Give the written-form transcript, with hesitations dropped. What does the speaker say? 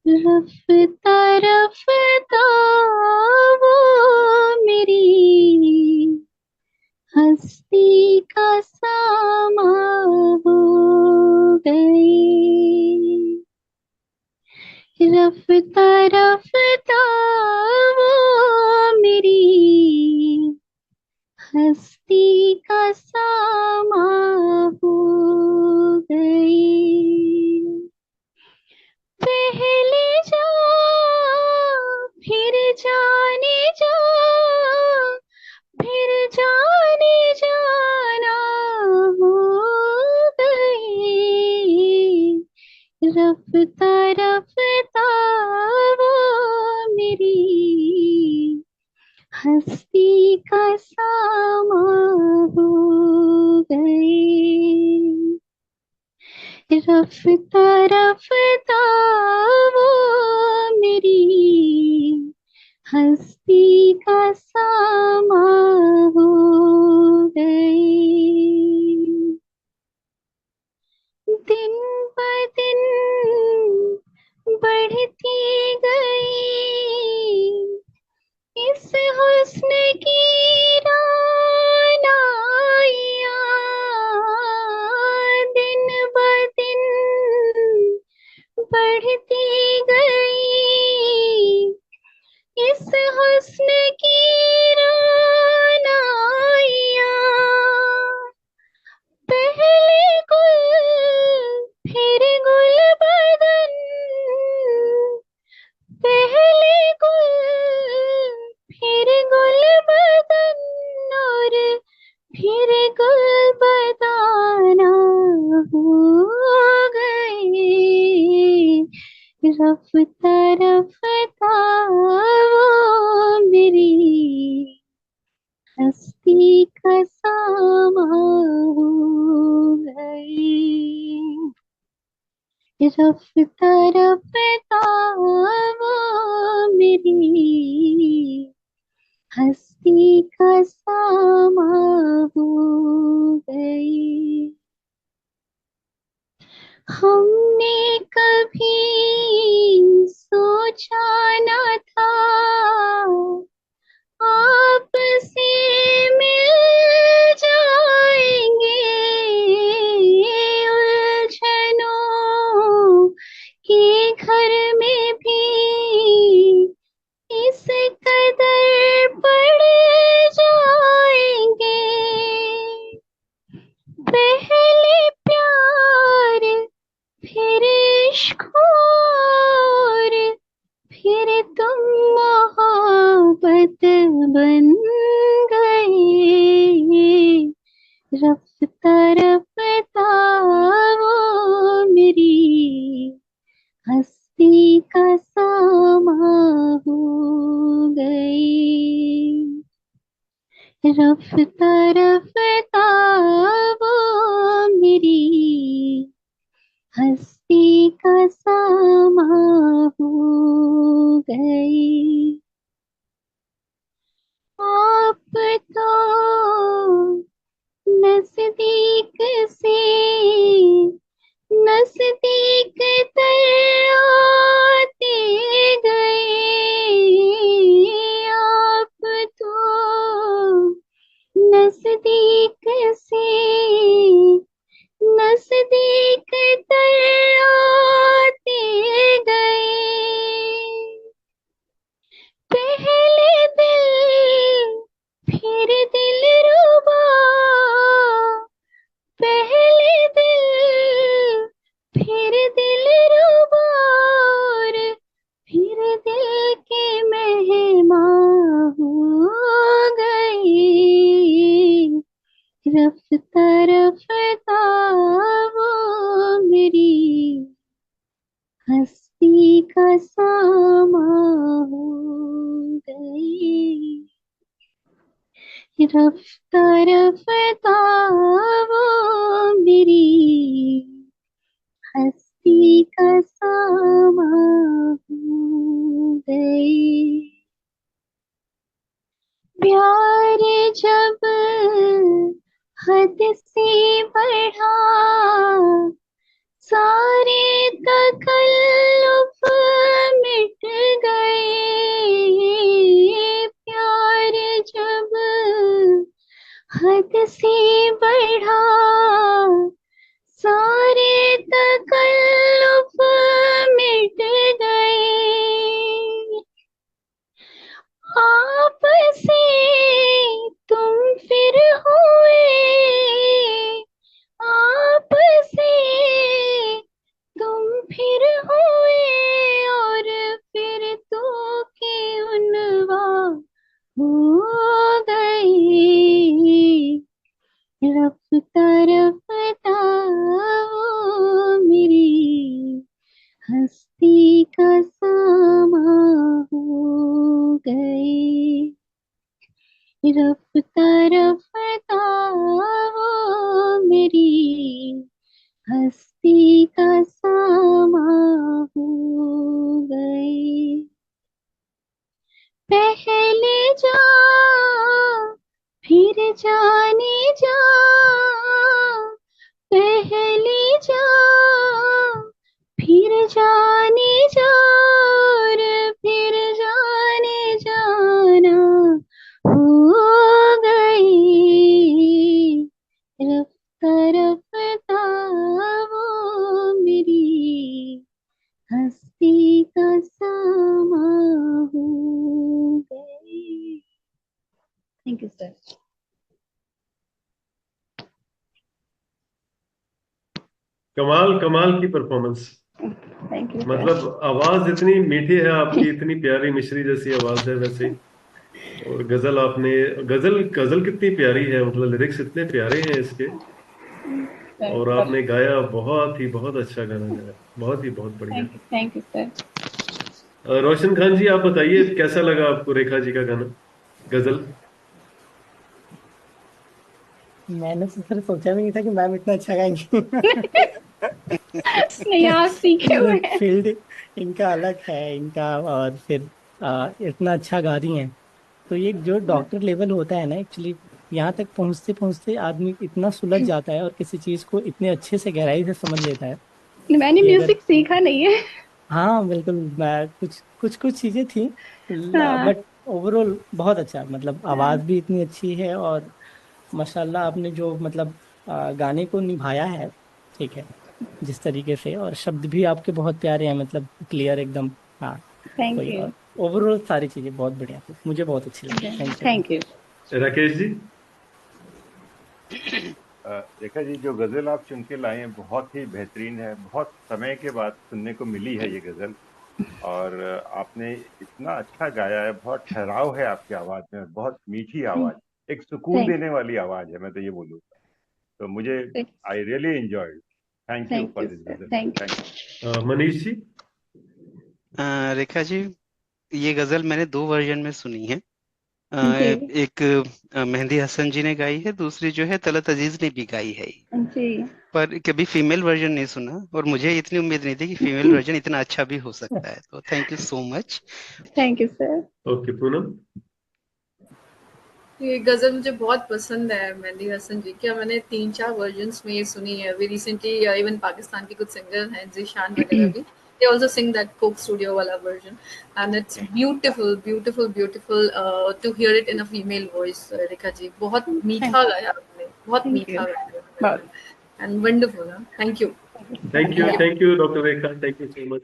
रफ्ता रफ्ता वो मेरी हस्ती का सामा हो गई। रफ्ता रफ्ता वो मेरी हस्ती का सामा हो गई। पहले जा फिर जाने जा, फिर जाने जाना हो गई। रफ्ता रफ्ता वो मेरी हस्ती का सामा हो गई। रफ्ता रफ्ता वो मेरी हस्ती का सामा हो गई। दिन ब दिन बढ़ती गई इस हुस्न की रानाइयाँ। दिन ब दिन बढ़ती गई इस हुस्न की रानाइयाँ। पहले गुल फिर गुल बदन, पहले गुल फिर गुल बदन और फिर गुल बदाना हो गए। रफ्ता रफ्ता वो मेरी हस्ती का सामा हो गई। रफ्ता रफ्ता वो मेरी हस्ती का सामा हो गई। हमने कभी सोचा न था आपसे मिल जाएंगे। उलझनों के घर में भी इस कदर पड़ जाएंगे। पहले प्यार फिर इश्क और फिर तुम मोहब्बत बन गए। रफ्ता रफ्ता वो मेरी हस्ती का सामा हो गई। रफ्ता रफ्ता वो मेरी हस्ती का सामा हो गई। आप तो नजदीक से नजदीक तर आते गए। आप तो नजदीक से नजदीक तर आते गए। पहले दिल फिर दिल रुबा, पहले दिल फिर दिल रुबा और फिर दिल के मेहमान हो गए। रफ्ता रफ्ता वो मेरी हस्ती का सामा हो गई। रफ्ता रफ्ता वो मेरी हस्ती का सामा हो गई। प्यार जब हद से बढ़ा सारे तकल्लुफ से बढ़ा सारे तकल्लुफ मिट गए। आप से तुम फिर हुए, आप से तुम फिर हुए, और फिर तो के उनवा हो गई। रफ्ता रफ्ता वो मेरी हस्ती का सामा हो गए। रफ्ता रफ्ता वो मेरी हस्ती का सामा हो गए। पहले जा फिर जाने जा, पहले जा फिर जाने जा, और फिर जाने जाना हो गई। रफ्ता रफ्ता वो मेरी हस्ती का सामा हो गई। Thank you sir. कमाल कमाल की परफॉर्मेंस। Thank you sir. मतलब आवाज इतनी मीठी है आपकी, इतनी प्यारी मिश्री जैसी आवाज है वैसे। और गजल आपने, गजल गजल कितनी प्यारी है, मतलब लिरिक्स इतने प्यारे हैं इसके। और आपने गाया, बहुत ही बहुत अच्छा गाना गाया, बहुत ही बहुत बढ़िया। Thank you sir. Roshan Khan ji, आप बताइए कैसा लगा आपको रेखा जी का गाना, गजल? मैंने तो सर सोचा भी नहीं था कि मैम इतना अच्छा गाएंगी। नहीं, आप सीखे हुए मतलब हैं। फील्ड इनका अलग है इनका, और फिर इतना अच्छा गा रही हैं। तो ये जो डॉक्टर लेवल होता है ना एक्चुअली, यहाँ तक पहुँचते पहुँचते आदमी इतना सुलझ जाता है और किसी चीज को इतने अच्छे से गहराई से समझ लेता है मैंने कि अगर, म्यूजिक सीखा नहीं है। हाँ बिल्कुल, मैं कुछ कुछ कुछ चीजें थी, हाँ। बट ओवरऑल बहुत अच्छा, मतलब आवाज भी इतनी अच्छी है, और माशाल्लाह आपने जो मतलब गाने को निभाया है, ठीक है, जिस तरीके से, और शब्द भी आपके बहुत प्यारे हैं, मतलब क्लियर एकदम। हाँ, थैंक कोई, यू। और ओवरऑल सारी चीजें बहुत बढ़िया थी, मुझे बहुत अच्छी लगी। Thank you. Thank you. Rakesh ji. Rekha ji, जो गजल आप चुन के लाए हैं बहुत ही बेहतरीन है, बहुत समय के बाद सुनने को मिली है ये गजल। और आपने इतना अच्छा गाया है, बहुत ठहराव है आपकी आवाज में, बहुत मीठी आवाज, एक सुकून थैंक देने वाली आवाज है, मैं तो ये बोलूँगा। तो मुझे, I really enjoyed. Thank you thank for you this sir. गजल। Thank thank Manish ji. रेखा जी, ये गजल मैंने दो वर्जन में सुनी है। यू जी। एक मेहंदी हसन जी ने गाई है, दूसरी जो है तलत अजीज ने भी गाई है। जी। पर कभी फीमेल वर्जन नहीं सुना, और मुझे इतनी उम्मीद नहीं थी कि फीमेल वर्जन इतना अच्छा भी हो सकता है। तो thank you so much. Thank you sir. Okay, Poonam. ये गजल मुझे बहुत पसंद है मेहंदी हसन जी की। मैंने 3-4 वर्जन्स में ये सुनी है अभी रिसेंटली। इवन पाकिस्तान के कुछ सिंगर हैं, जिशान वगैरह भी, they also sing that Coke Studio वाला version, and it's beautiful, beautiful, beautiful to hear it in a female voice. Rekha ji, बहुत मीठा गाया आपने, बहुत मीठा गाया, and wonderful. Thank you. Thank you doctor Rekha, thank you so much.